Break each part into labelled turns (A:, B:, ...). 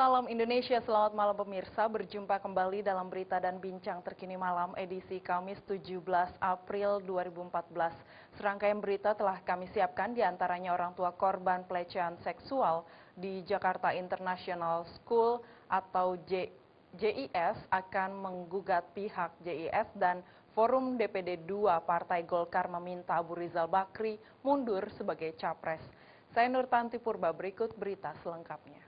A: malam Indonesia, selamat malam pemirsa. Berjumpa kembali dalam berita dan bincang terkini malam edisi Kamis 17 April 2014. Serangkaian berita telah kami siapkan, diantaranya orang tua korban pelecehan seksual di Jakarta International School atau JIS akan menggugat pihak JIS, dan Forum DPD 2 Partai Golkar meminta Abu Rizal Bakri mundur sebagai capres. Saya Nurtanti Purba, berikut berita selengkapnya.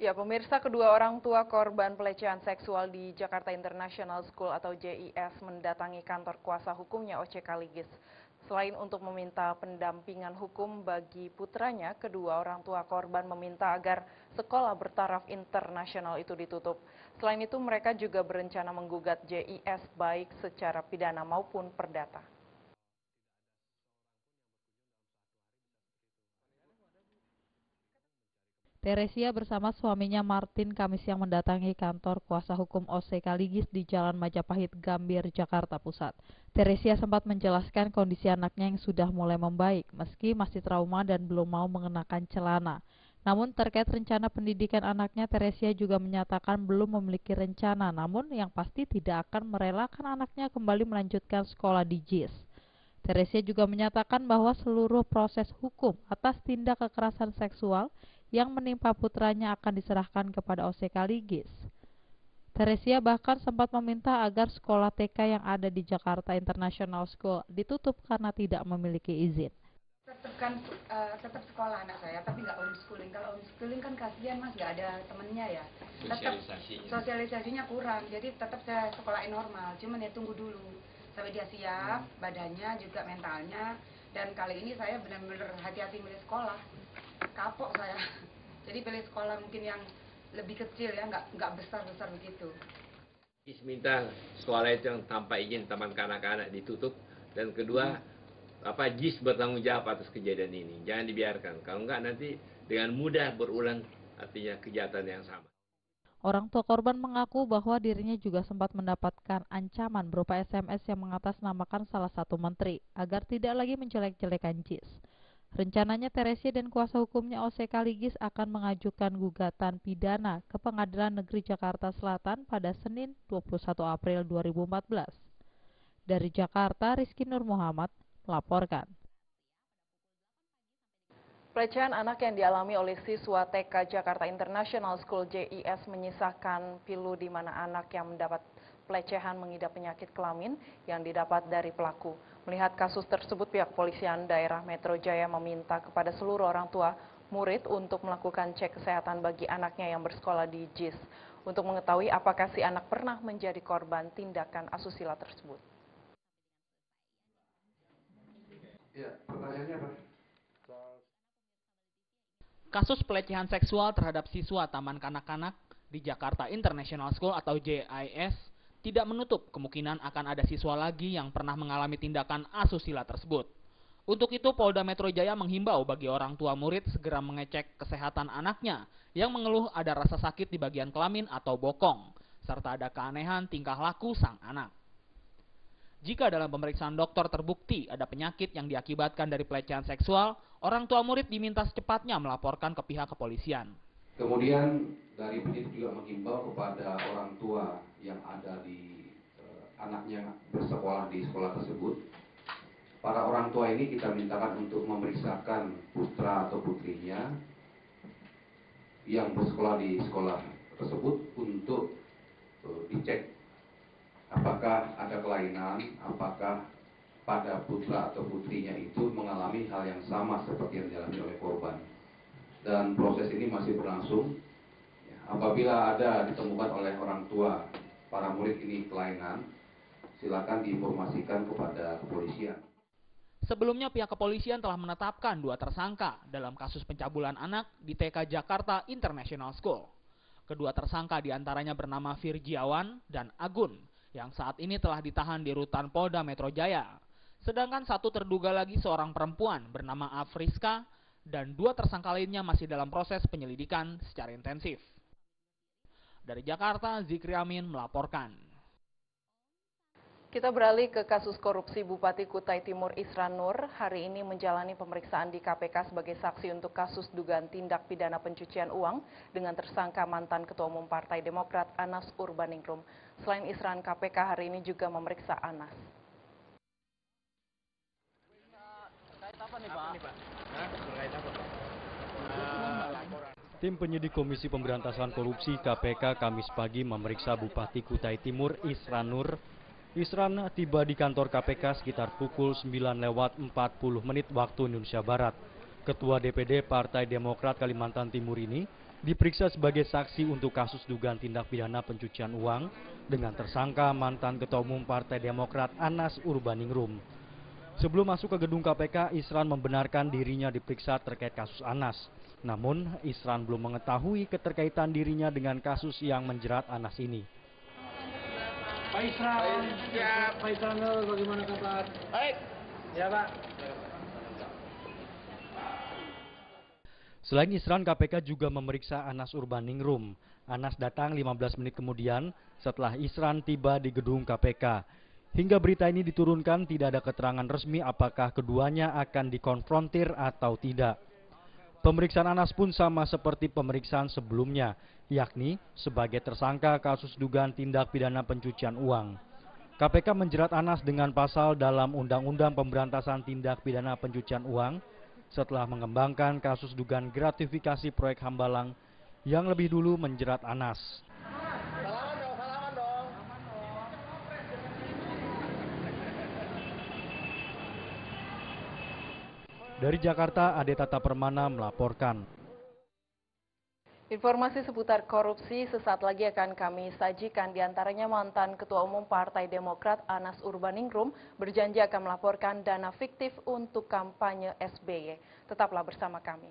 A: Ya, pemirsa, kedua orang tua korban pelecehan seksual di Jakarta International School atau JIS mendatangi kantor kuasa hukumnya OC Kaligis. Selain untuk meminta pendampingan hukum bagi putranya, kedua orang tua korban meminta agar sekolah bertaraf internasional itu ditutup. Selain itu, mereka juga berencana menggugat JIS baik secara pidana maupun perdata.
B: Teresia bersama suaminya Martin Kamis siang mendatangi kantor kuasa hukum OC Kaligis di Jalan Majapahit, Gambir, Jakarta Pusat. Teresia sempat menjelaskan kondisi anaknya yang sudah mulai membaik, meski masih trauma dan belum mau mengenakan celana. Namun terkait rencana pendidikan anaknya, Teresia juga menyatakan belum memiliki rencana, namun yang pasti tidak akan merelakan anaknya kembali melanjutkan sekolah di JIS. Teresia juga menyatakan bahwa seluruh proses hukum atas tindak kekerasan seksual yang menimpa putranya akan diserahkan kepada OC Kaligis. Teresia bahkan sempat meminta agar sekolah TK yang ada di Jakarta International School ditutup karena tidak memiliki izin.
C: Tetap sekolah anak saya, tapi nggak homeschooling. Kalau homeschooling kan kasihan mas, nggak ada temennya ya. Tetap sosialisasinya kurang, jadi tetap saya sekolahin normal. Cuman ya tunggu dulu sampai dia siap, badannya juga mentalnya. Dan kali ini saya benar-benar hati-hati milih sekolah. Kapok saya. Jadi pilih sekolah mungkin yang lebih kecil ya, nggak besar-besar begitu.
D: Minta sekolah itu yang tanpa izin taman kanak-kanak ditutup, dan kedua JIS bertanggung jawab atas kejadian ini. Jangan dibiarkan. Kalau enggak nanti dengan mudah berulang artinya kejahatan yang sama.
B: Orang tua korban mengaku bahwa dirinya juga sempat mendapatkan ancaman berupa SMS yang mengatasnamakan salah satu menteri agar tidak lagi menjelek-jelekan JIS. Rencananya Teresia dan kuasa hukumnya OC Kaligis akan mengajukan gugatan pidana ke Pengadilan Negeri Jakarta Selatan pada Senin 21 April 2014. Dari Jakarta, Rizky Nur Muhammad melaporkan.
A: Pelecehan anak yang dialami oleh siswa TK Jakarta International School JIS menyisakan pilu di mana anak yang mendapat pelecehan mengidap penyakit kelamin yang didapat dari pelaku. Melihat kasus tersebut, pihak kepolisian daerah Metro Jaya meminta kepada seluruh orang tua murid untuk melakukan cek kesehatan bagi anaknya yang bersekolah di JIS untuk mengetahui apakah si anak pernah menjadi korban tindakan asusila tersebut.
E: Ya, pertanyaannya apa?
F: Kasus pelecehan seksual terhadap siswa Taman Kanak-kanak di Jakarta International School atau JIS tidak menutup kemungkinan akan ada siswa lagi yang pernah mengalami tindakan asusila tersebut. Untuk itu, Polda Metro Jaya menghimbau bagi orang tua murid segera mengecek kesehatan anaknya yang mengeluh ada rasa sakit di bagian kelamin atau bokong, serta ada keanehan tingkah laku sang anak. Jika dalam pemeriksaan dokter terbukti ada penyakit yang diakibatkan dari pelecehan seksual, orang tua murid diminta secepatnya melaporkan ke pihak kepolisian.
E: Kemudian dari penyidik juga menghimbau kepada orang tua yang ada di anaknya bersekolah di sekolah tersebut. Para orang tua ini kita mintakan untuk memeriksakan putra atau putrinya yang bersekolah di sekolah tersebut untuk dicek apakah ada kelainan, apakah pada putra atau putrinya itu mengalami hal yang sama seperti yang dialami oleh korban. Dan proses ini masih berlangsung. Apabila ada ditemukan oleh orang tua para murid ini kelainan, silakan diinformasikan kepada kepolisian.
F: Sebelumnya pihak kepolisian telah menetapkan 2 tersangka dalam kasus pencabulan anak di TK Jakarta International School. Kedua tersangka diantaranya bernama Virgiawan dan Agun, yang saat ini telah ditahan di rutan Polda Metro Jaya. Sedangkan satu terduga lagi seorang perempuan bernama Afriska, dan 2 tersangka lainnya masih dalam proses penyelidikan secara intensif. Dari Jakarta, Zikri Amin melaporkan.
A: Kita beralih ke kasus korupsi Bupati Kutai Timur Isran Nur. Hari ini menjalani pemeriksaan di KPK sebagai saksi untuk kasus dugaan tindak pidana pencucian uang dengan tersangka mantan Ketua Umum Partai Demokrat Anas Urbaningrum. Selain Isran, KPK hari ini juga memeriksa Anas.
G: Tim penyidik Komisi Pemberantasan Korupsi KPK Kamis pagi memeriksa Bupati Kutai Timur Isran Nur. Isran tiba di kantor KPK sekitar pukul 9:40 waktu Indonesia Barat. Ketua DPD Partai Demokrat Kalimantan Timur ini diperiksa sebagai saksi untuk kasus dugaan tindak pidana pencucian uang dengan tersangka mantan Ketua Umum Partai Demokrat Anas Urbaningrum. Sebelum masuk ke gedung KPK, Isran membenarkan dirinya diperiksa terkait kasus Anas. Namun, Isran belum mengetahui keterkaitan dirinya dengan kasus yang menjerat Anas ini.
H: Pak Isran, ya Pak Isran, bagaimana kabar? Baik. Ya Pak.
G: Selain Isran, KPK juga memeriksa Anas Urbaningrum. Anas datang 15 menit kemudian setelah Isran tiba di gedung KPK. Hingga berita ini diturunkan tidak ada keterangan resmi apakah keduanya akan dikonfrontir atau tidak. Pemeriksaan Anas pun sama seperti pemeriksaan sebelumnya, yakni sebagai tersangka kasus dugaan tindak pidana pencucian uang. KPK menjerat Anas dengan pasal dalam Undang-Undang Pemberantasan Tindak Pidana Pencucian Uang setelah mengembangkan kasus dugaan gratifikasi proyek Hambalang yang lebih dulu menjerat Anas. Dari Jakarta, Ade Tata Permana melaporkan.
A: Informasi seputar korupsi sesaat lagi akan kami sajikan, diantaranya mantan Ketua Umum Partai Demokrat Anas Urbaningrum berjanji akan melaporkan dana fiktif untuk kampanye SBY. Tetaplah bersama kami.